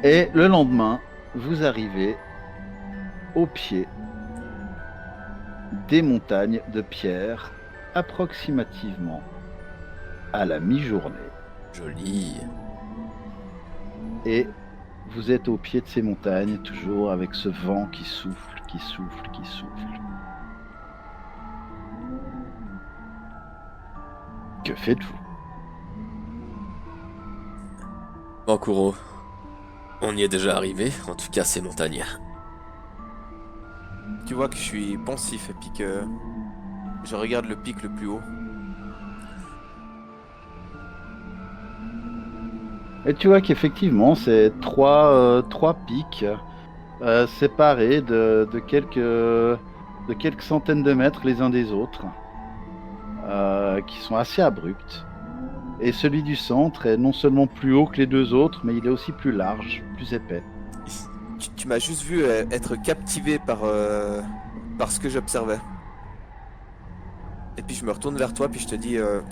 Et le lendemain, vous arrivez au pied des montagnes de pierre, approximativement à la mi-journée. Joli. Et vous êtes au pied de ces montagnes, toujours avec ce vent qui souffle, qui souffle, qui souffle. Que faites-vous? Bon, Kuro, on y est déjà arrivé, en tout cas ces montagnes. Tu vois que je suis pensif et puis que je regarde le pic le plus haut. Et tu vois qu'effectivement, c'est trois pics séparés de quelques centaines de mètres les uns des autres, qui sont assez abrupts. Et celui du centre est non seulement plus haut que les deux autres, mais il est aussi plus large, plus épais. Tu m'as juste vu être captivé par ce que j'observais. Et puis je me retourne vers toi puis je te dis, je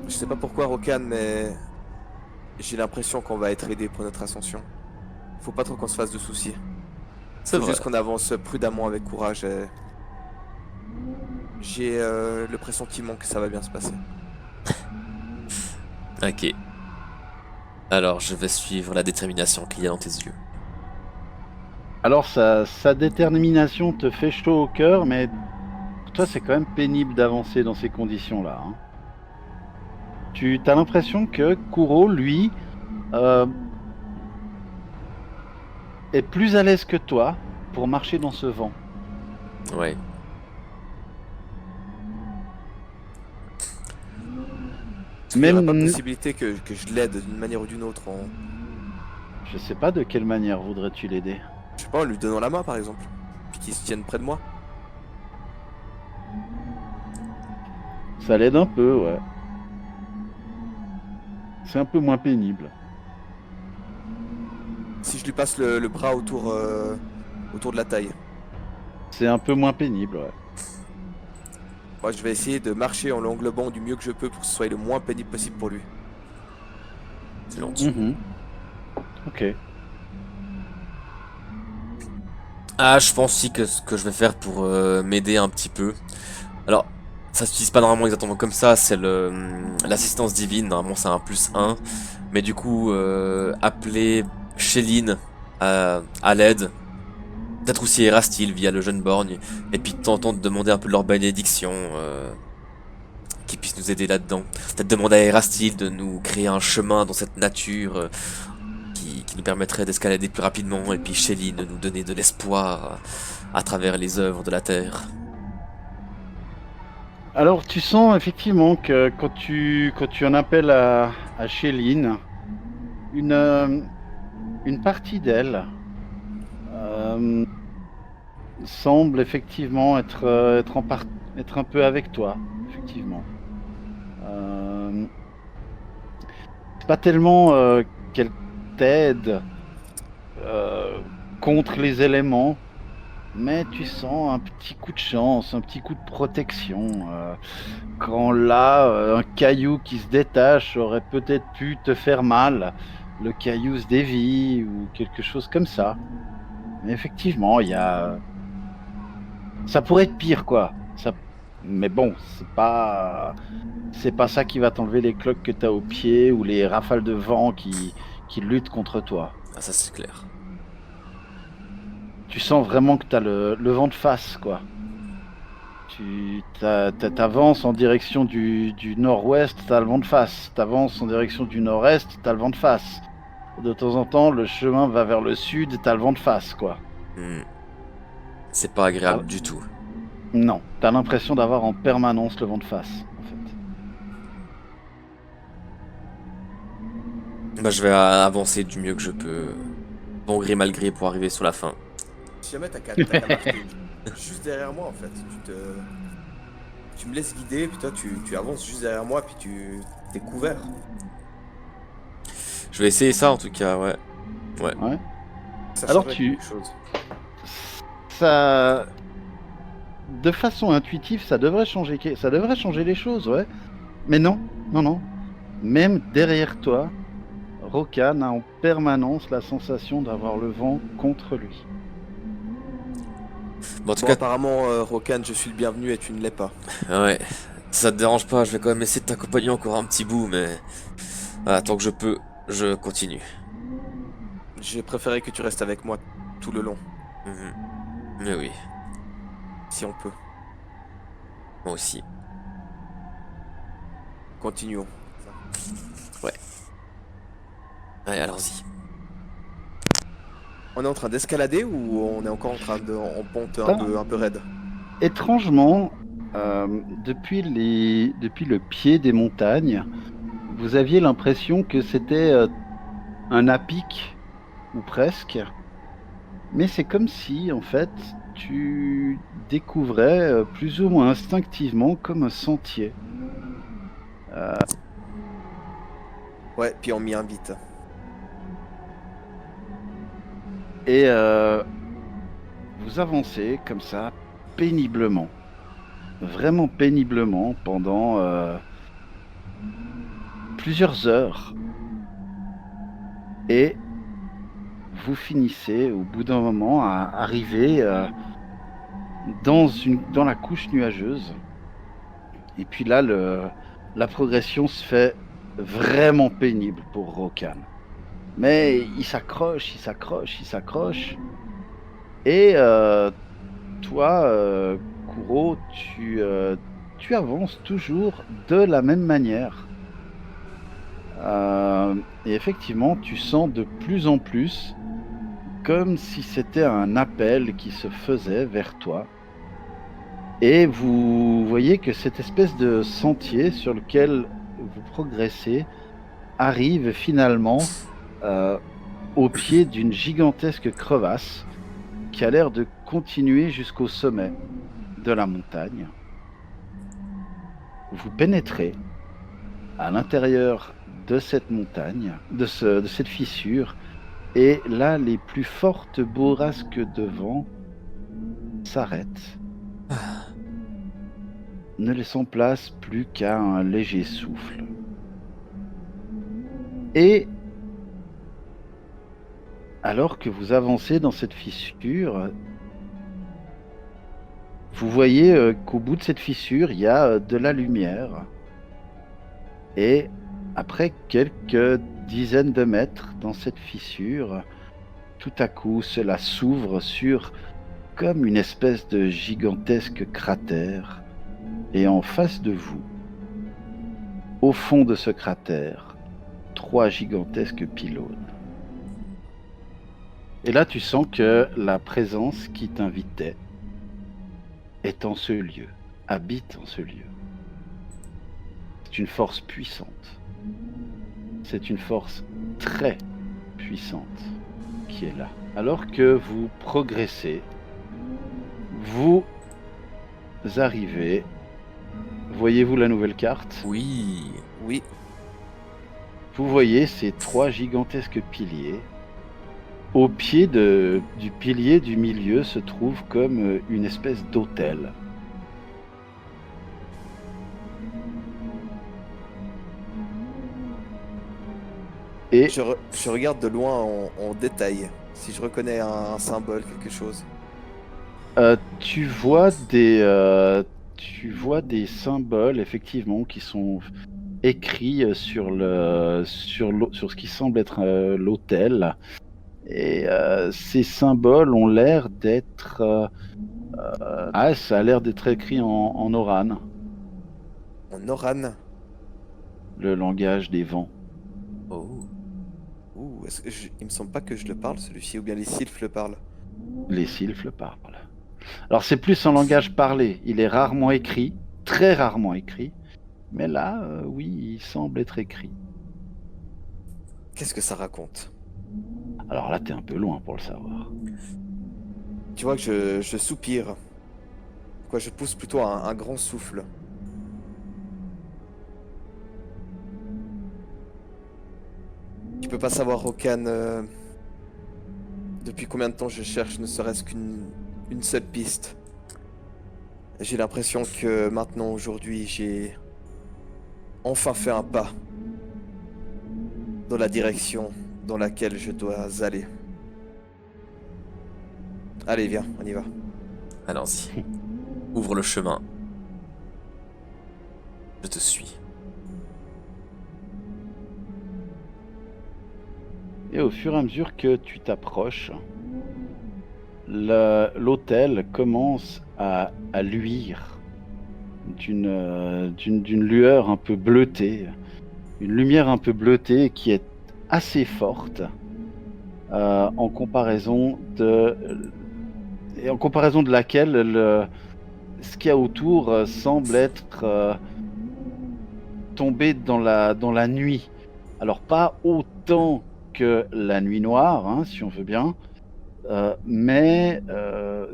sais pas pourquoi Rokan, mais j'ai l'impression qu'on va être aidé pour notre ascension. Faut pas trop qu'on se fasse de soucis. C'est Faut vrai. juste qu'on avance prudemment avec courage. J'ai le pressentiment que ça va bien se passer. Ok. Alors, je vais suivre la détermination qu'il y a dans tes yeux. Alors sa détermination te fait chaud au cœur, mais pour toi c'est quand même pénible d'avancer dans ces conditions-là. Hein. Tu as l'impression que Kuro, lui, est plus à l'aise que toi pour marcher dans ce vent. Ouais. Est-ce qu'il y aurait pas Même, possibilité que je l'aide d'une manière ou d'une autre je sais pas de quelle manière voudrais-tu l'aider. je sais pas, en lui donnant la main par exemple. Puis qu'il se tienne près de moi. Ça l'aide un peu, ouais. C'est un peu moins pénible. Si je lui passe le bras autour de la taille. C'est un peu moins pénible, ouais. Moi je vais essayer de marcher en l'englobant du mieux que je peux pour que ce soit le moins pénible possible pour lui. C'est gentil. Mhm. Ok. Ah, je pense aussi que ce que je vais faire pour m'aider un petit peu. Alors, ça s'utilise pas normalement exactement comme ça, c'est l'assistance divine, normalement c'est un +1. Mais du coup, appeler Shéline à l'aide, peut-être aussi Erastil via le jeune borgne, et puis de temps en temps de demander un peu de leur bénédiction, qui puisse nous aider là-dedans. Peut-être demander à Erastil de nous créer un chemin dans cette nature qui nous permettrait d'escalader plus rapidement, et puis Shéline de nous donner de l'espoir à travers les œuvres de la terre. Alors tu sens effectivement que quand tu en appelles à Chéline, une, une partie d'elle euh, semble effectivement être un peu avec toi, effectivement. Euh, c'est pas tellement qu'elle t'aide euh, contre les éléments, mais tu sens un petit coup de chance, un petit coup de protection. Quand là, un caillou qui se détache aurait peut-être pu te faire mal, le caillou se dévie ou quelque chose comme ça. Mais effectivement, il y a ça pourrait être pire, quoi. Ça... Mais bon, c'est pas ça qui va t'enlever les cloques que t'as au pied ou les rafales de vent qui luttent contre toi. Ah, ça c'est clair. Tu sens vraiment que t'as le vent de face, quoi. T'avances en direction du nord-ouest, t'as le vent de face. T'avances en direction du nord-est, t'as le vent de face. De temps en temps, le chemin va vers le sud, t'as le vent de face, quoi. Hmm. C'est pas agréable Ah. du tout. Non, t'as l'impression d'avoir en permanence le vent de face, en fait. Bah, je vais avancer du mieux que je peux, bon gré mal gré, pour arriver sur la fin. Si jamais t'as qu'à marcher juste derrière moi en fait, tu me laisses guider, puis toi tu avances juste derrière moi, puis t'es couvert. Je vais essayer ça en tout cas, ouais. Ouais. Ouais. Ça Alors changerait tu- quelque chose. Ça, de façon intuitive, ça devrait changer les choses, ouais. Mais non, non, non. Même derrière toi, Rokan a en permanence la sensation d'avoir le vent contre lui. Bon, en tout Bon, cas, apparemment, Rokan, je suis le bienvenu et tu ne l'es pas. ouais, si ça te dérange pas, je vais quand même essayer de t'accompagner encore un petit bout, mais voilà, tant que je peux, je continue. J'ai préféré que tu restes avec moi tout le long, Mhm. Mais oui, si on peut. moi aussi. Continuons. Ouais. Allez, allons-y. On est en train d'escalader ou on est encore en train de... en pente Ah. un peu raide? Étrangement, depuis le pied des montagnes, vous aviez l'impression que c'était un à-pic, ou presque. Mais c'est comme si, en fait, tu découvrais plus ou moins instinctivement comme un sentier. Ouais, puis on m'y invite. Et vous avancez comme ça, péniblement. Vraiment péniblement pendant plusieurs heures. Et vous finissez au bout d'un moment à arriver dans la couche nuageuse. Et puis là, la progression se fait vraiment pénible pour Rokan. Mais il s'accroche, il s'accroche, il s'accroche. Et toi, Kuro, tu avances toujours de la même manière. Et effectivement, tu sens de plus en plus comme si c'était un appel qui se faisait vers toi. Et vous voyez que cette espèce de sentier sur lequel vous progressez arrive finalement au pied d'une gigantesque crevasse qui a l'air de continuer jusqu'au sommet de la montagne. Vous pénétrez à l'intérieur de cette montagne, de cette fissure, et là, les plus fortes bourrasques de vent s'arrêtent, ne laissant place plus qu'à un léger souffle. Et alors que vous avancez dans cette fissure, vous voyez qu'au bout de cette fissure, il y a de la lumière. Et après quelques dizaines de mètres dans cette fissure, tout à coup, cela s'ouvre sur comme une espèce de gigantesque cratère. Et en face de vous, au fond de ce cratère, 3 gigantesques pylônes. Et là, tu sens que la présence qui t'invitait est en ce lieu, habite en ce lieu. C'est une force puissante. C'est une force très puissante qui est là. Alors que vous progressez, vous arrivez. Voyez-vous la nouvelle carte? Oui. Oui, Vous voyez ces 3 gigantesques piliers. Au pied du pilier du milieu se trouve comme une espèce d'autel. Et je regarde de loin en détail, si je reconnais un symbole, quelque chose. tu vois des symboles effectivement qui sont écrits sur ce qui semble être l'autel. Et ces symboles ont l'air d'être ça a l'air d'être écrit en Oran, En Oran. le langage des vents. Oh. Ouh, il me semble pas que je le parle celui-ci, ou bien les sylphes le parlent. Les sylphes le parlent. Alors c'est plus un langage parlé, il est rarement écrit, très rarement écrit, mais là, oui, il semble être écrit. Qu'est-ce que ça raconte? Alors là, t'es un peu loin pour le savoir. Tu vois que je soupire. Quoi, je pousse plutôt un grand souffle. Tu peux pas savoir, Rokan, depuis combien de temps je cherche ne serait-ce qu'une seule piste. J'ai l'impression que maintenant, aujourd'hui, j'ai enfin fait un pas dans la direction dans laquelle je dois aller. Allez, viens, on y va. Allons-y. Ouvre le chemin. Je te suis. Et au fur et à mesure que tu t'approches, l'hôtel commence à luire d'une lueur un peu bleutée, une lumière un peu bleutée qui est assez forte en comparaison de laquelle ce qu'il y a autour semble être tombé dans la nuit. Alors pas autant que la nuit noire, hein, si on veut bien, mais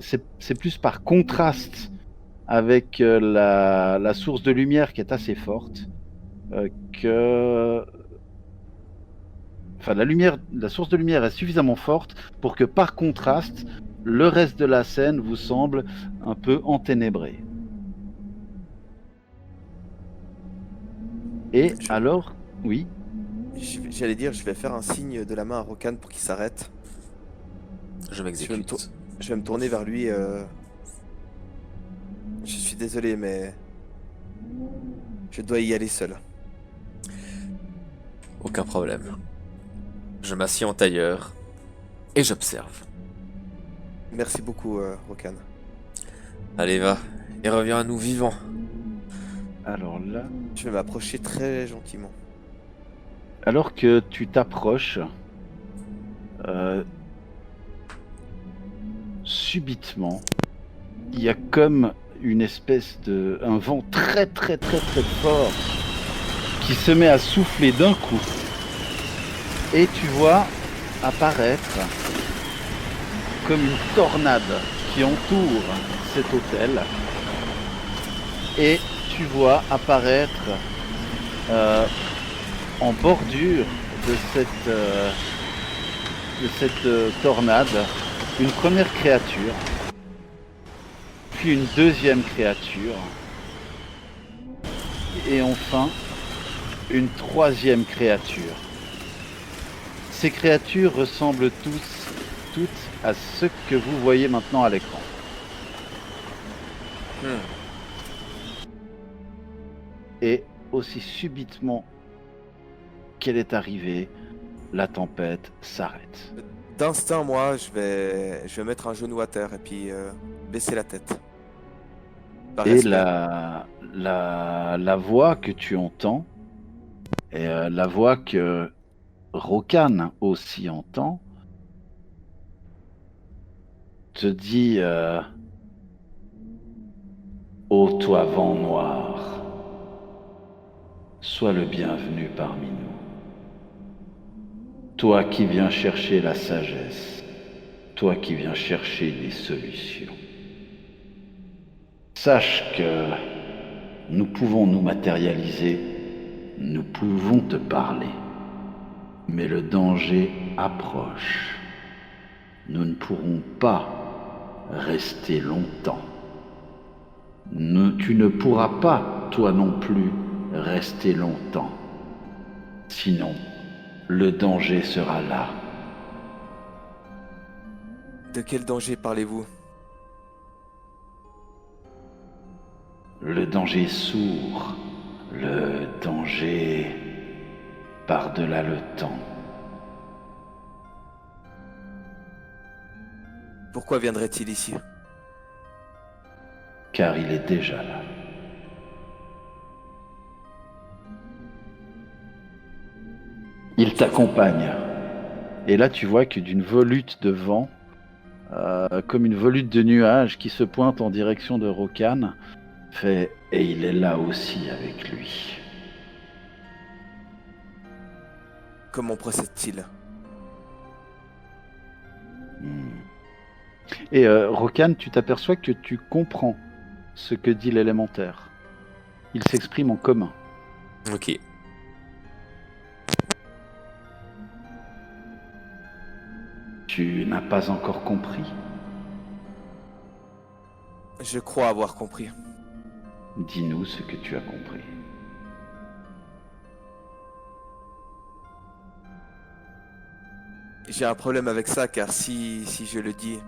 c'est plus par contraste avec la source de lumière qui est assez forte que... Enfin, la source de lumière est suffisamment forte pour que par contraste, le reste de la scène vous semble un peu enténébré. Et Je- alors, oui, J'allais dire, je vais faire un signe de la main à Rokan pour qu'il s'arrête. Je m'exécute. Je vais me tourner vers lui. Je suis désolé, mais je dois y aller seul. Aucun problème. Je m'assieds en tailleur et j'observe. Merci beaucoup, Rokan. Allez, va. Et reviens à nous vivants. alors là, Je vais m'approcher très gentiment. alors que tu t'approches, subitement, il y a comme une espèce un vent très très très très fort qui se met à souffler d'un coup. Et tu vois apparaître comme une tornade qui entoure cet hôtel. Et tu vois apparaître en bordure de cette tornade une première créature, puis une deuxième créature, et enfin une troisième créature. Ces créatures ressemblent toutes à ce que vous voyez maintenant à l'écran. Et aussi subitement qu'elle est arrivée, la tempête s'arrête. D'instinct, moi, je vais mettre un genou à terre et puis baisser la tête. Par Et respect. la voix que tu entends est la voix que Rokan aussi entend, te dit ô toi vent noir, sois le bienvenu parmi nous. Toi qui viens chercher la sagesse, toi qui viens chercher des solutions. Sache que nous pouvons nous matérialiser, nous pouvons te parler, mais le danger approche. Nous ne pourrons pas rester longtemps. Tu ne pourras pas, toi non plus, rester longtemps. Sinon, le danger sera là. De quel danger parlez-vous? Le danger sourd, le danger par-delà le temps. Pourquoi viendrait-il ici? Car il est déjà là. Il t'accompagne. Et là, tu vois que d'une volute de vent, comme une volute de nuages qui se pointe en direction de Rokan, fait « Et il est là aussi avec lui. » Comment procède-t-il? Et Rokan, tu t'aperçois que tu comprends ce que dit l'élémentaire. Il s'exprime en commun. Ok. Tu n'as pas encore compris. Je crois avoir compris. Dis-nous ce que tu as compris. J'ai un problème avec ça car si je le dis,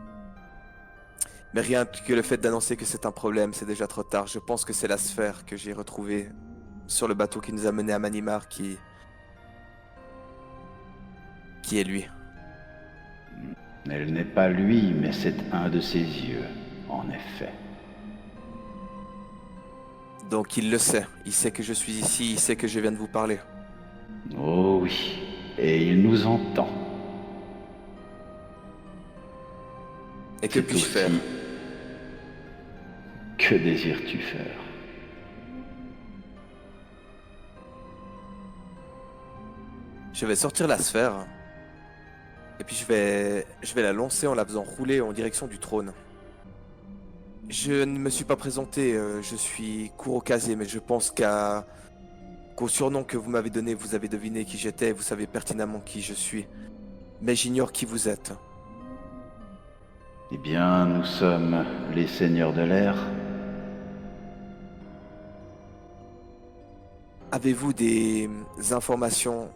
mais rien que le fait d'annoncer que c'est un problème, c'est déjà trop tard. Je pense que c'est la sphère que j'ai retrouvée sur le bateau qui nous a menés à Manimar qui est lui. Elle n'est pas lui, mais c'est un de ses yeux, en effet. Donc il le sait. Il sait que je suis ici, il sait que je viens de vous parler. Oh oui, et il nous entend. Et que C'est puis-je aussi- faire? Que désires-tu faire? Je vais sortir la sphère. Et puis je vais la lancer en la faisant rouler en direction du trône. Je ne me suis pas présenté, je suis Kurokaze, mais je pense qu'au surnom que vous m'avez donné, vous avez deviné qui j'étais, vous savez pertinemment qui je suis. Mais j'ignore qui vous êtes. Eh bien, nous sommes les seigneurs de l'air. Avez-vous des informations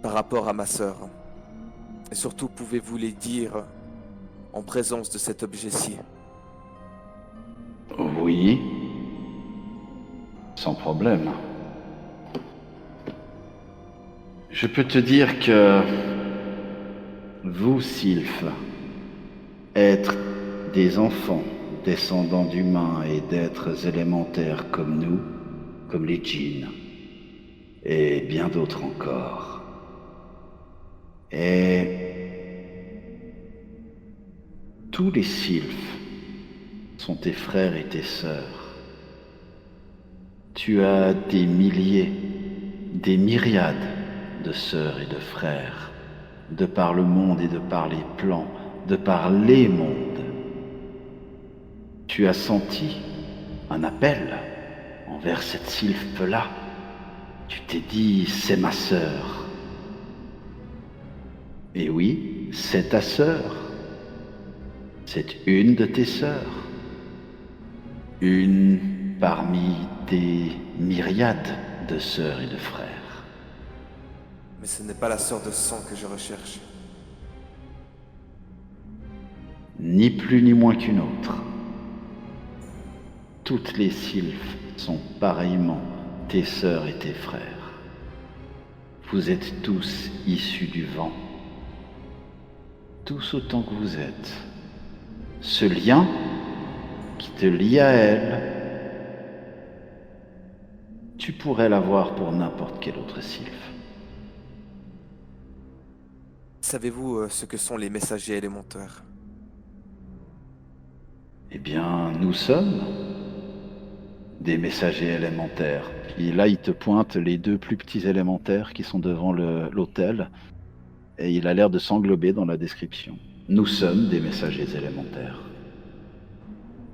par rapport à ma sœur? Et surtout, pouvez-vous les dire en présence de cet objet-ci? Oui, sans problème. Je peux te dire que vous, sylphes, être des enfants descendants d'humains et d'êtres élémentaires comme nous, comme les djinns, et bien d'autres encore. Et tous les sylphes sont tes frères et tes sœurs. Tu as des milliers, des myriades de sœurs et de frères, de par le monde et de par les plans, de par les mondes. Tu as senti un appel envers cette sylphe-là. Tu t'es dit, c'est ma sœur. Et oui, c'est ta sœur. C'est une de tes sœurs. Une parmi des myriades de sœurs et de frères. Mais ce n'est pas la sœur de sang que je recherche. Ni plus ni moins qu'une autre. Toutes les sylphes sont pareillement tes sœurs et tes frères. Vous êtes tous issus du vent. Tous autant que vous êtes. Ce lien qui te lie à elle, tu pourrais l'avoir pour n'importe quel autre sylphe. Savez-vous ce que sont les messagers élémentaires? Eh bien, nous sommes des messagers élémentaires. Et là, il te pointe les deux plus petits élémentaires qui sont devant l'autel. Et il a l'air de s'englober dans la description. Nous sommes des messagers élémentaires.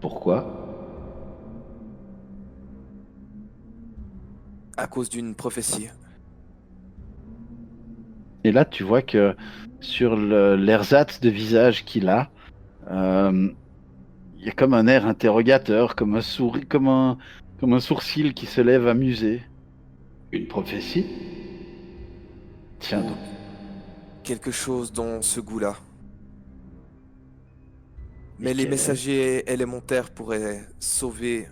Pourquoi? À cause d'une prophétie. Et là, tu vois que sur l'ersatz de visage qu'il a, il y a comme un air interrogateur, comme un sourcil qui se lève amusé. Une prophétie? Tiens donc. Quelque chose dans ce goût-là. Mais Et les quel- messagers élémentaires pourraient sauver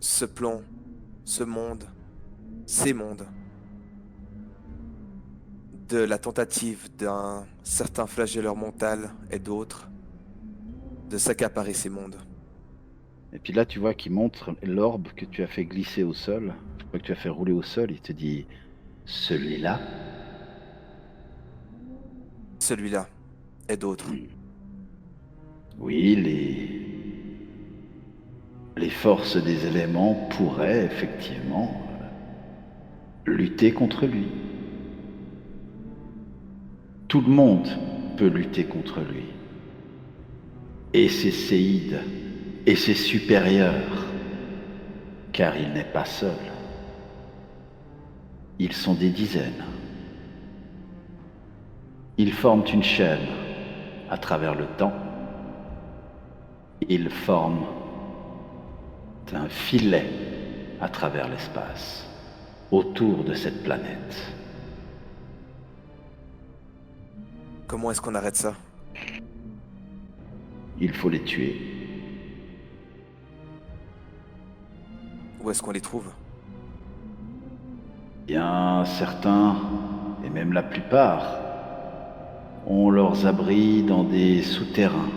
ce plan, ce monde, ces mondes, de la tentative d'un certain flagelleur mental et d'autres de s'accaparer ces mondes. Et puis là, tu vois qu'il montre l'orbe que tu as fait glisser au sol, que tu as fait rouler au sol. Il te dit, celui-là, Celui-là et d'autres. oui, les forces des éléments pourraient effectivement lutter contre lui. Tout le monde peut lutter contre lui. Et ses séides, et ses supérieurs, car il n'est pas seul. Ils sont des dizaines. Ils forment une chaîne à travers le temps. Ils forment un filet à travers l'espace, autour de cette planète. Comment est-ce qu'on arrête ça? Il faut les tuer. Où est-ce qu'on les trouve? Bien, certains, et même la plupart, ont leurs abris dans des souterrains,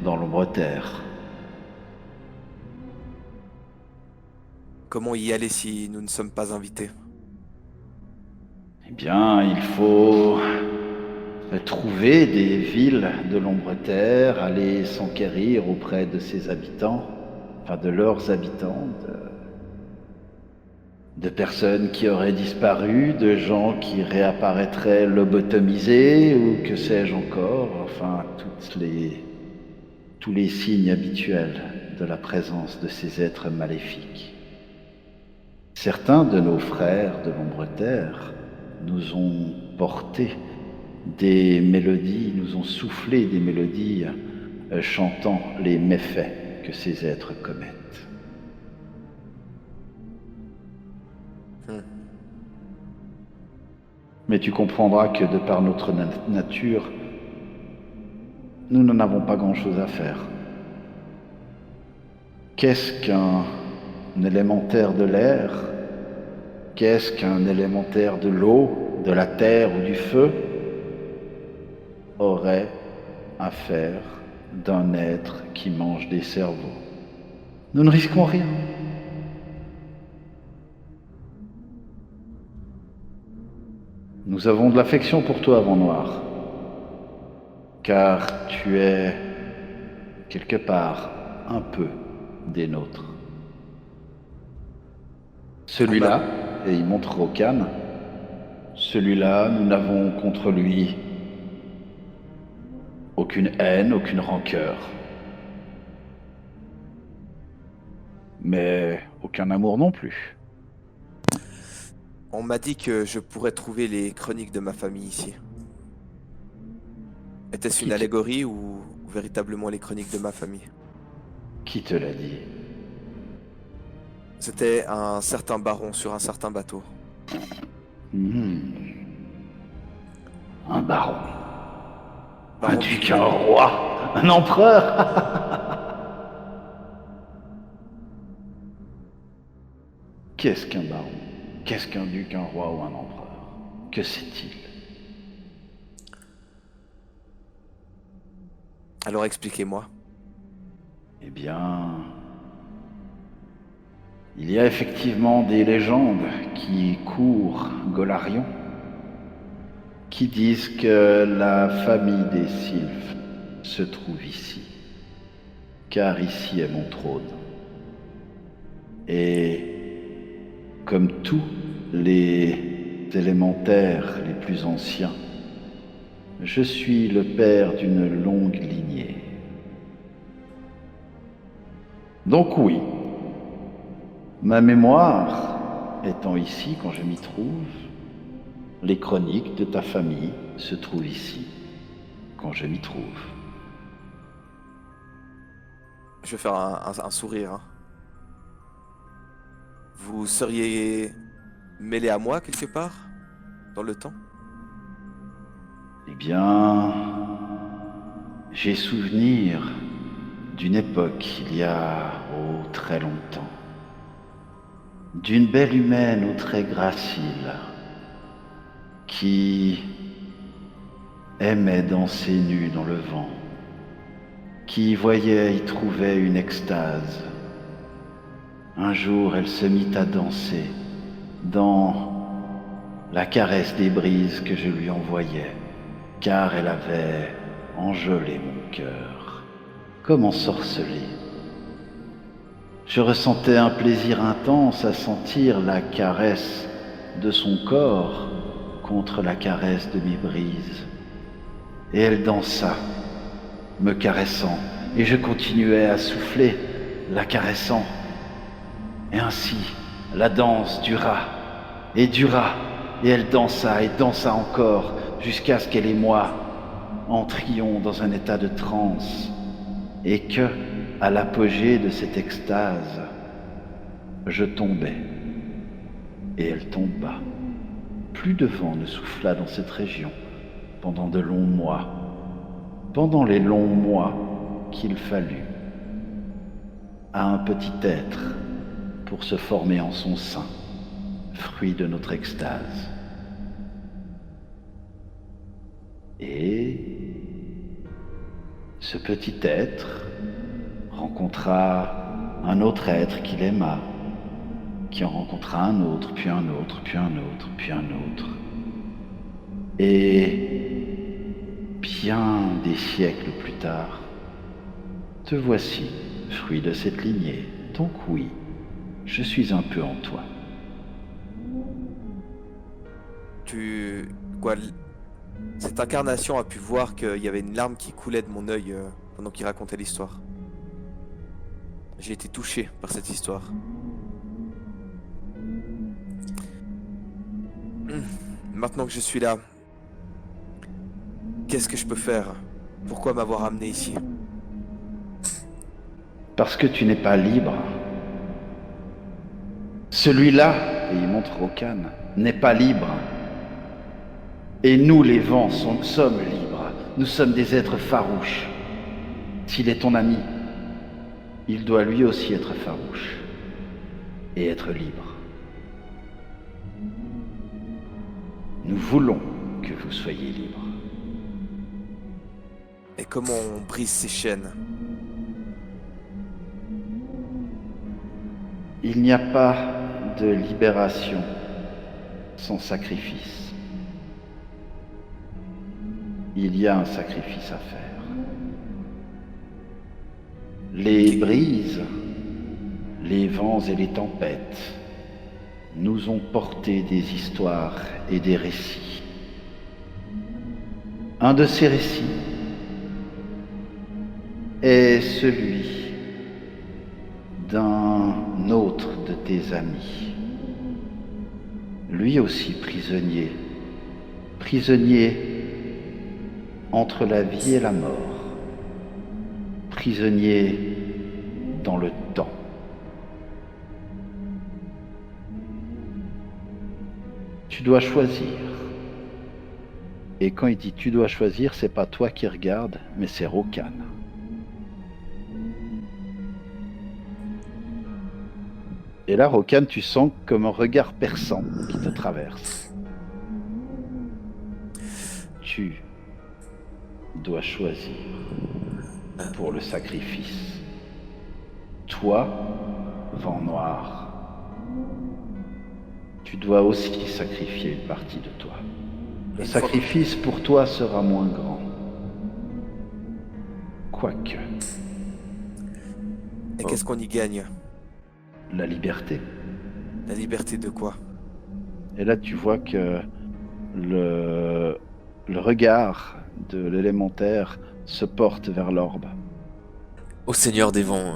dans l'ombre-terre. Comment y aller si nous ne sommes pas invités? Eh bien, il faut trouver des villes de l'ombre-terre, aller s'enquérir auprès de ses habitants, enfin de leurs habitants, de personnes qui auraient disparu, de gens qui réapparaîtraient lobotomisés ou que sais-je encore, enfin tous les signes habituels de la présence de ces êtres maléfiques. Certains de nos frères de l'ombre-terre nous ont porté des mélodies, nous ont soufflé des mélodies chantant les méfaits que ces êtres commettent. Mais tu comprendras que de par notre nature, nous n'en avons pas grand-chose à faire. Qu'est-ce qu'un élémentaire de l'air? Qu'est-ce qu'un élémentaire de l'eau, de la terre ou du feu aurait à faire d'un être qui mange des cerveaux? Nous ne risquons rien. Nous avons de l'affection pour toi, Vent Noir, car tu es, quelque part, un peu des nôtres. Celui-là, et il montre Rokan, celui-là, nous n'avons contre lui aucune haine, aucune rancœur, mais aucun amour non plus. On m'a dit que je pourrais trouver les chroniques de ma famille ici. Était-ce une allégorie ou véritablement les chroniques de ma famille? Qui te l'a dit? C'était un certain baron sur un certain bateau. Un baron. Baron Un duc, un roi, un empereur. Qu'est-ce qu'un baron? Qu'est-ce qu'un duc, un roi ou un empereur? Que c'est-il? Alors expliquez-moi. Eh bien, il y a effectivement des légendes qui courent Golarion, qui disent que la famille des Sylphes se trouve ici, car ici est mon trône. Et comme tous les élémentaires les plus anciens, je suis le père d'une longue lignée. Donc oui, ma mémoire étant ici quand je m'y trouve, les chroniques de ta famille se trouvent ici quand je m'y trouve. Je vais faire un sourire. Hein. Vous seriez mêlé à moi quelque part dans le temps? Eh bien, j'ai souvenir d'une époque il y a très longtemps, d'une belle humaine aux traits graciles qui aimait danser nue dans le vent, qui y trouvait une extase. Un jour, elle se mit à danser dans la caresse des brises que je lui envoyais, car elle avait enjolé mon cœur, comme ensorcelé. Je ressentais un plaisir intense à sentir la caresse de son corps contre la caresse de mes brises. Et elle dansa, me caressant, et je continuais à souffler, la caressant. Et ainsi, la danse dura, et elle dansa encore, jusqu'à ce qu'elle et moi entrions dans un état de transe, et que, à l'apogée de cette extase, je tombais, et elle tomba. Plus de vent ne souffla dans cette région, pendant de longs mois, pendant les longs mois qu'il fallut à un petit être pour se former en son sein, fruit de notre extase. Et ce petit être rencontra un autre être qu'il aima, qui en rencontra un autre, puis un autre, puis un autre, puis un autre. Et bien des siècles plus tard, te voici, fruit de cette lignée. Donc oui, je suis un peu en toi. Cette incarnation a pu voir qu'il y avait une larme qui coulait de mon œil pendant qu'il racontait l'histoire. J'ai été touché par cette histoire. Maintenant que je suis là, qu'est-ce que je peux faire? Pourquoi m'avoir amené ici? Parce que tu n'es pas libre. Celui-là, et il montre Rokan, n'est pas libre. Et nous, les vents, sommes libres. Nous sommes des êtres farouches. S'il est ton ami, il doit lui aussi être farouche et être libre. Nous voulons que vous soyez libres. Et comment on brise ces chaînes? Il n'y a pas de libération sans sacrifice. Il y a un sacrifice à faire. Les brises, les vents et les tempêtes nous ont porté des histoires et des récits. Un de ces récits est celui d'un autre de tes amis, lui aussi prisonnier, prisonnier entre la vie et la mort, prisonnier dans le temps. Tu dois choisir. Et quand il dit tu dois choisir, c'est pas toi qui regardes, mais c'est Rokan. Et là, Rokan, tu sens comme un regard perçant qui te traverse. Tu dois choisir pour le sacrifice. Toi, vent noir, tu dois aussi sacrifier une partie de toi. Le sacrifice pour toi sera moins grand. Quoique. Et qu'est-ce qu'on y gagne? La liberté. La liberté de quoi? Et là, tu vois que le regard de l'élémentaire se porte vers l'orbe. Ô Seigneur des vents,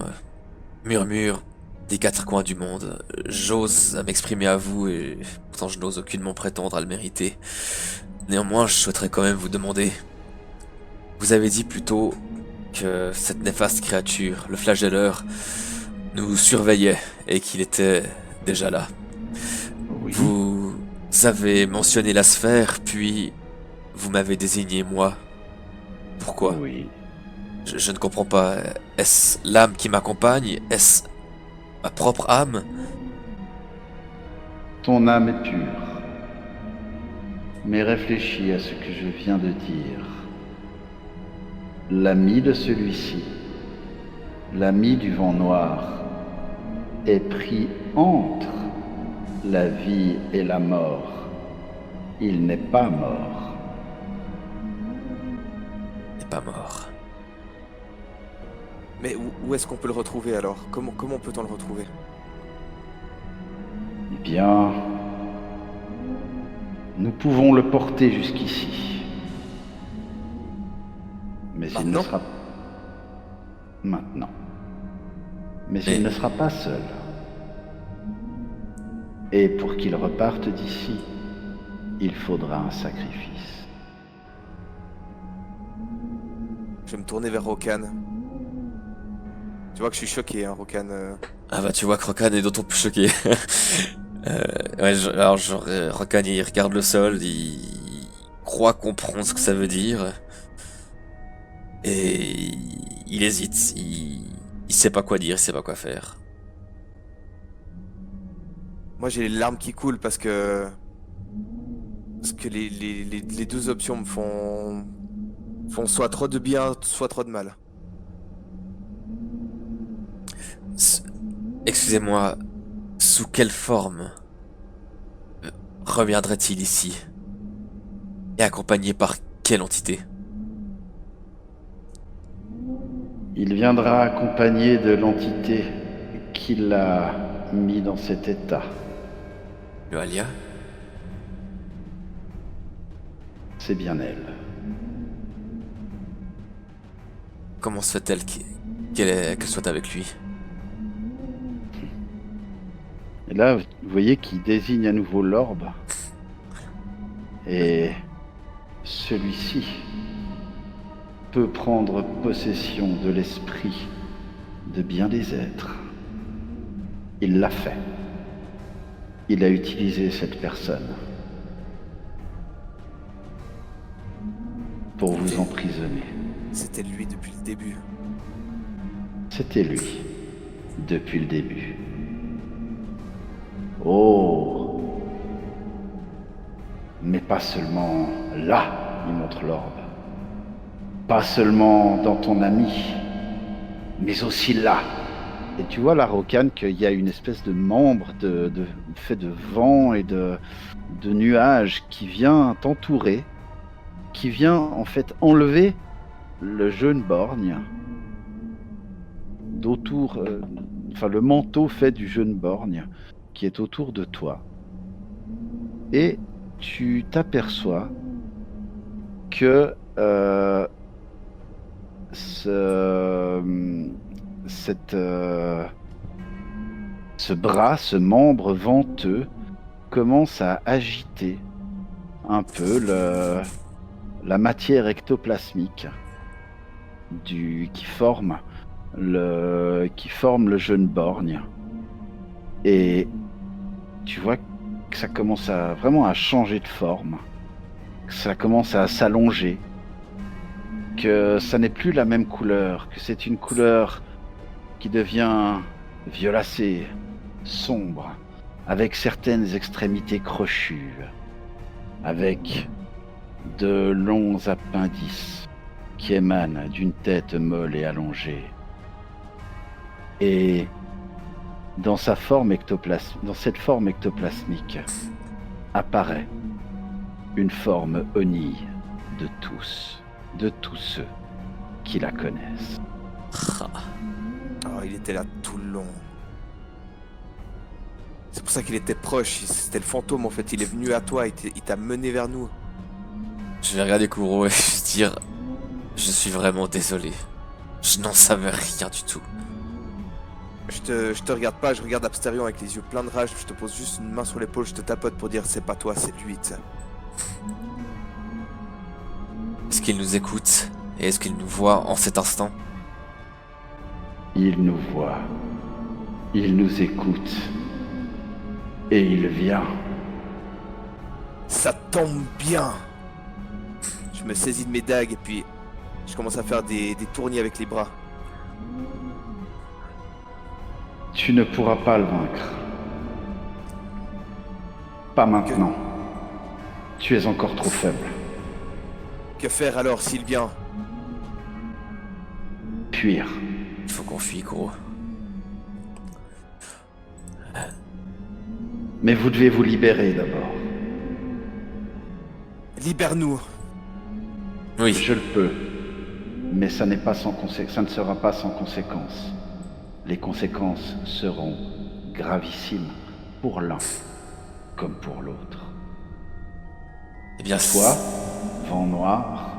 murmure des quatre coins du monde, j'ose m'exprimer à vous et pourtant je n'ose aucunement prétendre à le mériter. Néanmoins, je souhaiterais quand même vous demander. Vous avez dit plus tôt que cette néfaste créature, le flagelleur, nous surveillait et qu'il était déjà là. Oui. Vous avez mentionné la sphère, puis vous m'avez désigné moi. Pourquoi? Oui. Je ne comprends pas. Est-ce l'âme qui m'accompagne? Est-ce ma propre âme? Ton âme est pure. Mais réfléchis à ce que je viens de dire. L'ami de celui-ci, l'ami du vent noir, est pris entre la vie et la mort. Il n'est pas mort. Il n'est pas mort. Mais où est-ce qu'on peut le retrouver alors? Comment peut-on le retrouver? Eh bien, nous pouvons le porter jusqu'ici. Mais il ne sera... Maintenant. Mais il ne sera pas seul. Et pour qu'il reparte d'ici, il faudra un sacrifice. Je vais me tourner vers Rokan. Tu vois que je suis choqué, hein, Rokan. Ah bah tu vois que Rokan est d'autant plus choqué. Rokan il regarde le sol, il croit comprendre ce que ça veut dire. Et il hésite, il sait pas quoi dire, il sait pas quoi faire. Moi j'ai les larmes qui coulent parce que les deux options me font soit trop de bien, soit trop de mal. S- Excusez-moi, sous quelle forme reviendrait-il ici? Et accompagné par quelle entité? Il viendra accompagné de l'entité qui l'a mis dans cet état. Le Alia? C'est bien elle. Comment se fait-elle qu'elle soit avec lui? Et là, vous voyez qu'il désigne à nouveau l'orbe. Et celui-ci peut prendre possession de l'esprit de bien des êtres. Il l'a fait. Il a utilisé cette personne pour vous emprisonner. C'était lui depuis le début. C'était lui, depuis le début. Oh! Mais pas seulement là, il montre l'orbe. Pas seulement dans ton ami, mais aussi là. Et tu vois, la rocane, qu'il y a une espèce de membre fait de vent et de nuages qui vient t'entourer, qui vient en fait enlever le jeune borgne d'autour, enfin le manteau fait du jeune borgne qui est autour de toi. Et tu t'aperçois que ce bras, ce membre venteux commence à agiter un peu la matière ectoplasmique qui forme le jeune borgne. Et tu vois que ça commence vraiment à changer de forme, que ça commence à s'allonger, que ça n'est plus la même couleur, que c'est une couleur qui devient violacée, sombre, avec certaines extrémités crochues, avec de longs appendices qui émanent d'une tête molle et allongée. Et dans cette forme ectoplasmique apparaît une forme Oni de tous ceux qui la connaissent. Oh, il était là tout le long. C'est pour ça qu'il était proche, c'était le fantôme en fait, il est venu à toi, il t'a mené vers nous. Je vais regarder Kuro et juste dire... Je suis vraiment désolé. Je n'en savais rien du tout. Je te regarde pas, je regarde Absterion avec les yeux pleins de rage, je te pose juste une main sur l'épaule, je te tapote pour dire c'est pas toi, c'est lui, tu sais. Est-ce qu'il nous écoute? Et est-ce qu'il nous voit en cet instant? Il nous voit, il nous écoute, et il vient. Ça tombe bien. Je me saisis de mes dagues et puis je commence à faire des tournis avec les bras. Tu ne pourras pas le vaincre. Pas maintenant. Tu es encore trop faible. Que faire alors s'il vient? Fuir. Il faut qu'on fuit, Kuro. Mais vous devez vous libérer d'abord. Libère-nous. Oui. Je le peux. Mais ça ne sera pas sans conséquence. Les conséquences seront gravissimes pour l'un comme pour l'autre. Eh bien, Toi, vent noir,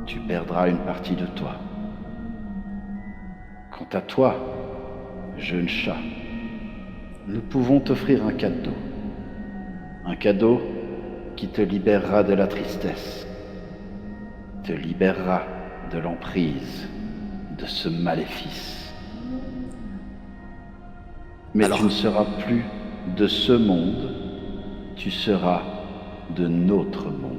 tu perdras une partie de toi. Quant à toi, jeune chat, nous pouvons t'offrir un cadeau. Un cadeau qui te libérera de la tristesse, te libérera de l'emprise de ce maléfice. Mais Alors... tu ne seras plus de ce monde, tu seras de notre monde.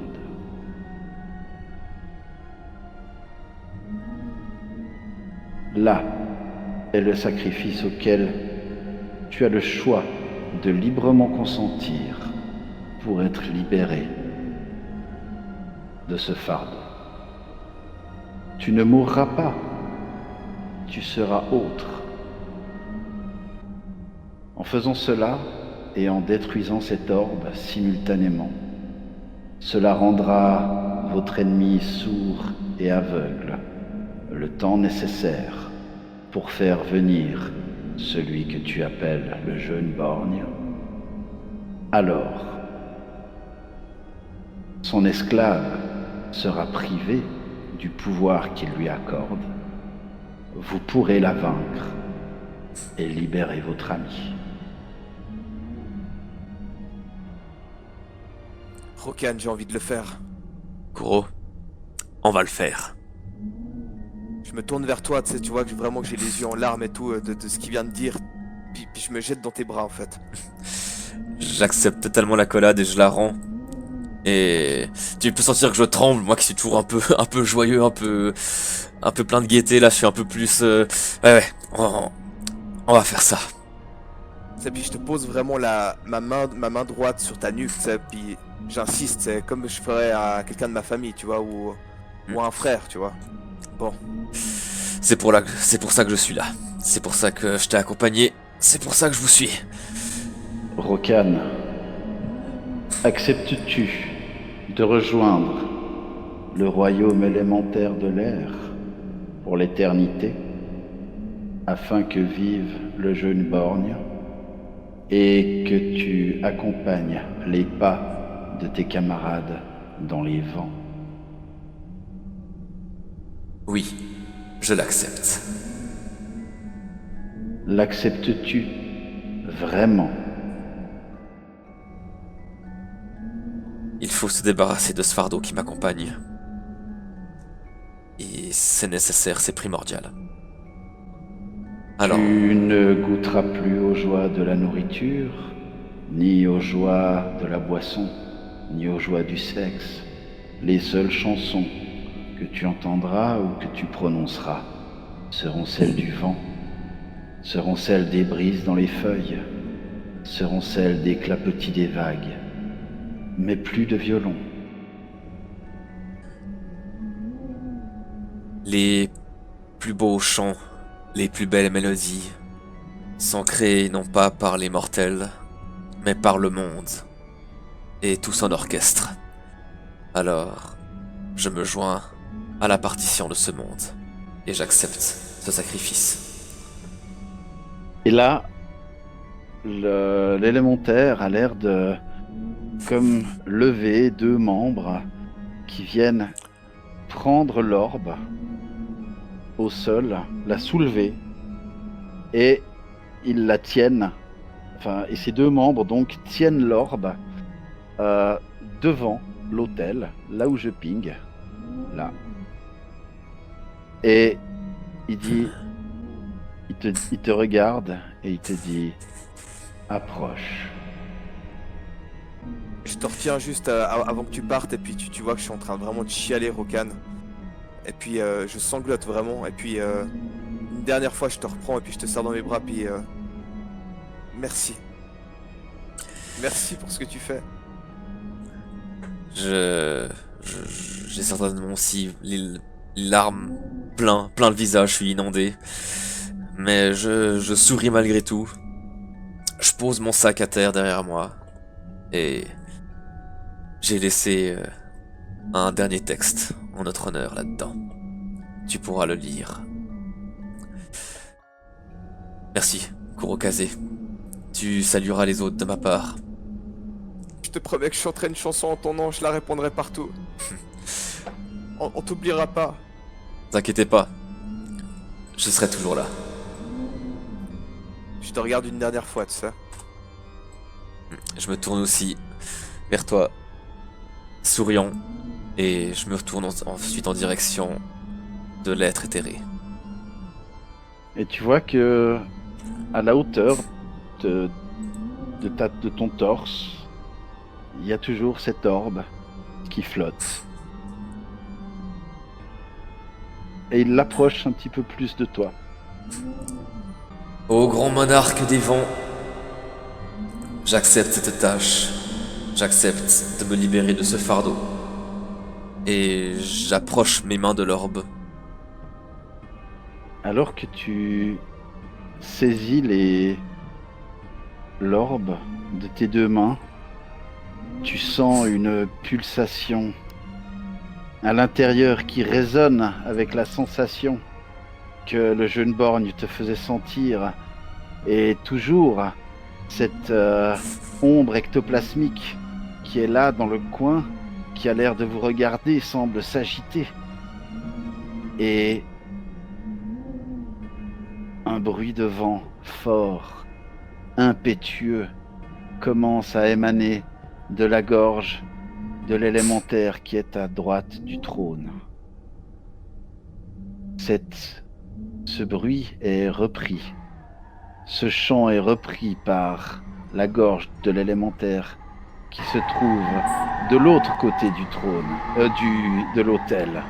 Là est le sacrifice auquel tu as le choix de librement consentir pour être libéré de ce fardeau. Tu ne mourras pas, tu seras autre. En faisant cela et en détruisant cet orbe simultanément, cela rendra votre ennemi sourd et aveugle le temps nécessaire pour faire venir celui que tu appelles le jeune borgne. Alors, son esclave sera privé du pouvoir qu'il lui accorde. Vous pourrez la vaincre et libérer votre ami. Rokan, j'ai envie de le faire. Kuro, on va le faire. Je me tourne vers toi, tu vois que vraiment que j'ai les yeux en larmes et tout de ce qu'il vient de dire. Puis je me jette dans tes bras en fait. J'accepte totalement l'accolade et je la rends. Et tu peux sentir que je tremble, moi qui suis toujours un peu joyeux, un peu plein de gaieté. Là, je suis un peu plus. Ouais, on va faire ça. Et puis je te pose vraiment ma main droite sur ta nuque, puis j'insiste, c'est comme je ferais à quelqu'un de ma famille, tu vois, ou à un frère, tu vois. Bon. C'est pour ça que je suis là. C'est pour ça que je t'ai accompagné. C'est pour ça que je vous suis. Rokan, acceptes-tu de rejoindre le royaume élémentaire de l'air pour l'éternité, afin que vive le jeune borgne et que tu accompagnes les pas de tes camarades dans les vents? Oui, je l'accepte. L'acceptes-tu vraiment? Il faut se débarrasser de ce fardeau qui m'accompagne. Et c'est nécessaire, c'est primordial. Alors, Tu ne goûteras plus aux joies de la nourriture, ni aux joies de la boisson, ni aux joies du sexe. Les seules chansons que tu entendras ou que tu prononceras seront celles du vent, seront celles des brises dans les feuilles, seront celles des clapotis des vagues, mais plus de violon. les plus beaux chants, les plus belles mélodies sont créés non pas par les mortels, mais par le monde, et tous en orchestre. Alors, je me joins à la partition de ce monde, et j'accepte ce sacrifice. Et là, l'élémentaire a l'air de comme lever deux membres qui viennent prendre l'orbe au sol, la soulever, et ils la tiennent. Enfin, et ces deux membres donc tiennent l'orbe devant l'autel, là où je ping, là. Et il dit, il te regarde et il te dit, approche. Je te retiens juste avant que tu partes, et puis tu vois que je suis en train vraiment de chialer, Rokan. Et puis je sanglote vraiment, et puis une dernière fois je te reprends et puis je te serre dans mes bras, puis merci. Merci pour ce que tu fais. J'ai certainement aussi les larmes plein le visage, je suis inondé. Mais je souris malgré tout. Je pose mon sac à terre derrière moi. Et j'ai laissé un dernier texte en notre honneur là-dedans. Tu pourras le lire. Merci, Kurokaze. Tu salueras les autres de ma part. Je te promets que je chanterai une chanson en ton nom, je la répondrai partout. On t'oubliera pas. T'inquiétez pas, je serai toujours là. Je te regarde une dernière fois, tu sais. Je me tourne aussi vers toi, souriant, et je me retourne ensuite en direction de l'être éthéré. Et tu vois que à la hauteur de ton torse, il y a toujours cet orbe qui flotte. Et il l'approche un petit peu plus de toi. Ô grand monarque des vents, j'accepte cette tâche. J'accepte de me libérer de ce fardeau. Et j'approche mes mains de l'orbe. Alors que tu saisis l'orbe de tes deux mains, tu sens une pulsation à l'intérieur qui résonne avec la sensation que le jeune borgne te faisait sentir, et toujours cette ombre ectoplasmique qui est là dans le coin, qui a l'air de vous regarder, semble s'agiter. Et un bruit de vent fort, impétueux, commence à émaner de la gorge de l'élémentaire qui est à droite du trône. Ce bruit est repris. Ce chant est repris par la gorge de l'élémentaire qui se trouve de l'autre côté du trône, de l'autel.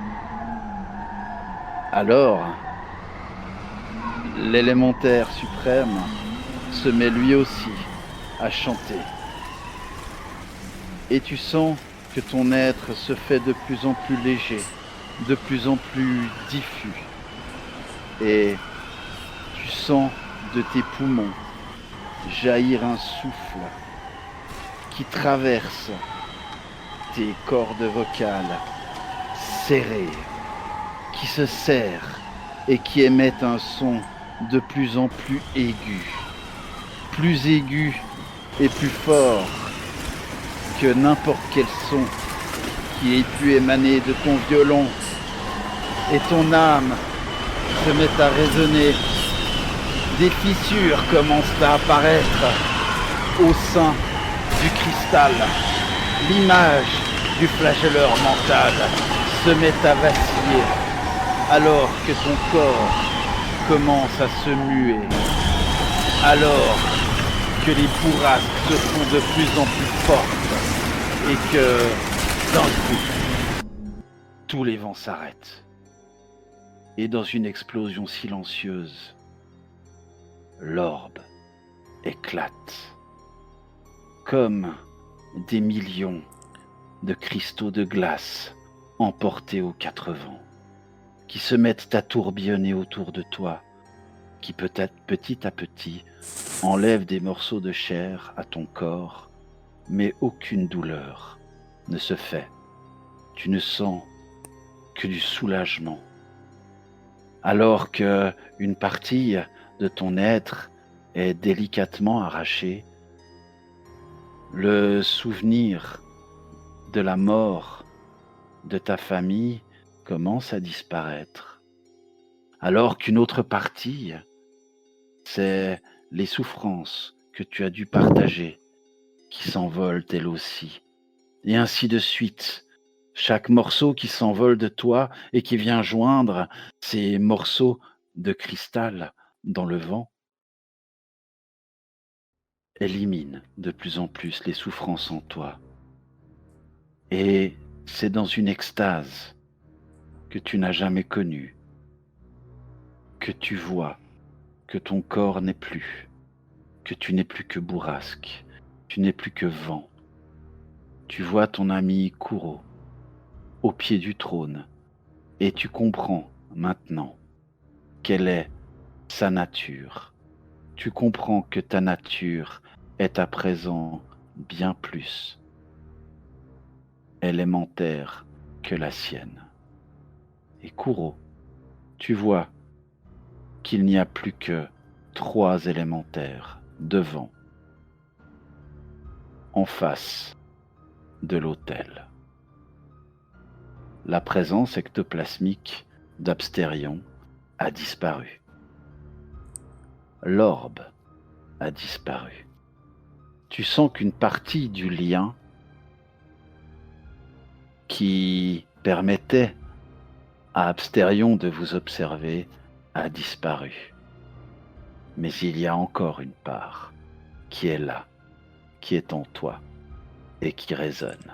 Alors, l'élémentaire suprême se met lui aussi à chanter. Et tu sens que ton être se fait de plus en plus léger, de plus en plus diffus. Et tu sens de tes poumons jaillir un souffle qui traverse tes cordes vocales serrées, qui se serrent et qui émettent un son de plus en plus aigu et plus fort que n'importe quel son qui ait pu émaner de ton violon. Et ton âme se met à résonner. Des fissures commencent à apparaître au sein du cristal. L'image du flagelleur mental se met à vaciller alors que ton corps commence à se muer, alors que les bourrasques se font de plus en plus fortes et que, d'un coup, tous les vents s'arrêtent. Et dans une explosion silencieuse, l'orbe éclate, comme des millions de cristaux de glace emportés aux quatre vents, qui se mettent à tourbillonner autour de toi, qui peut-être petit à petit enlèvent des morceaux de chair à ton corps, mais aucune douleur ne se fait. Tu ne sens que du soulagement, alors que une partie de ton être est délicatement arrachée. Le souvenir de la mort de ta famille commence à disparaître, alors qu'une autre partie, c'est les souffrances que tu as dû partager, qui s'envolent elles aussi. Et ainsi de suite, chaque morceau qui s'envole de toi et qui vient joindre ces morceaux de cristal dans le vent, élimine de plus en plus les souffrances en toi. Et c'est dans une extase que tu n'as jamais connue que tu vois que ton corps n'est plus, que tu n'es plus que bourrasque, tu n'es plus que vent. Tu vois ton ami Kuro au pied du trône et tu comprends maintenant quelle est sa nature. Tu comprends que ta nature est à présent bien plus élémentaire que la sienne. Et Kuro, tu vois qu'il n'y a plus que 3 élémentaires devant, en face de l'autel. La présence ectoplasmique d'Abstérion a disparu. L'orbe a disparu. Tu sens qu'une partie du lien qui permettait à Abstérion de vous observer a disparu. Mais il y a encore une part qui est là, qui est en toi et qui résonne.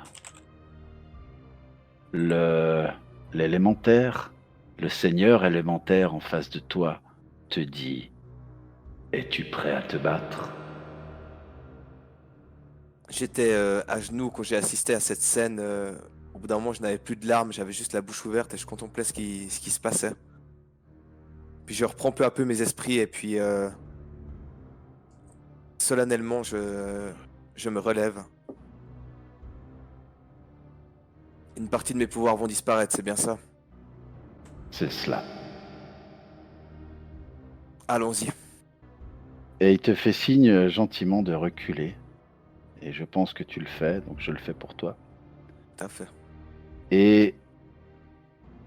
L'élémentaire, le seigneur élémentaire en face de toi te dit « Es-tu prêt à te battre ?» J'étais à genoux quand j'ai assisté à cette scène. Au bout d'un moment, je n'avais plus de larmes, j'avais juste la bouche ouverte et je contemplais ce qui se passait. Puis je reprends peu à peu mes esprits et puis solennellement, je me relève. Une partie de mes pouvoirs vont disparaître, c'est bien ça. C'est cela. Allons-y. Et il te fait signe gentiment de reculer. Et je pense que tu le fais, donc je le fais pour toi. Tout à fait. Et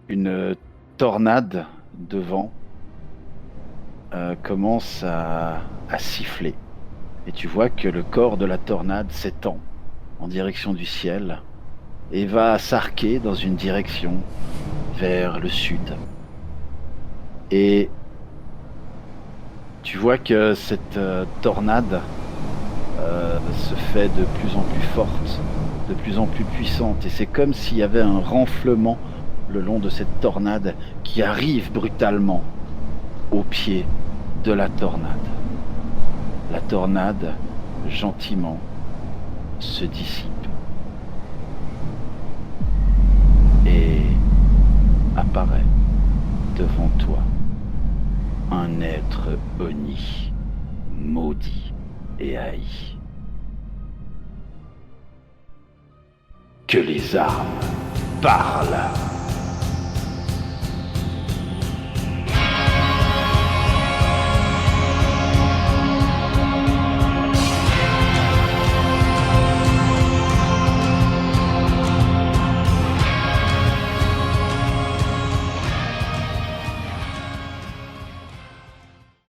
une tornade de vent commence à siffler. Et tu vois que le corps de la tornade s'étend en direction du ciel et va s'arquer dans une direction vers le sud. Et tu vois que cette tornade se fait de plus en plus forte, de plus en plus puissante. Et c'est comme s'il y avait un renflement le long de cette tornade qui arrive brutalement au pied de la tornade. La tornade, gentiment, se dissipe. Et apparaît devant toi un être Oni, maudit et haï. Que les armes parlent.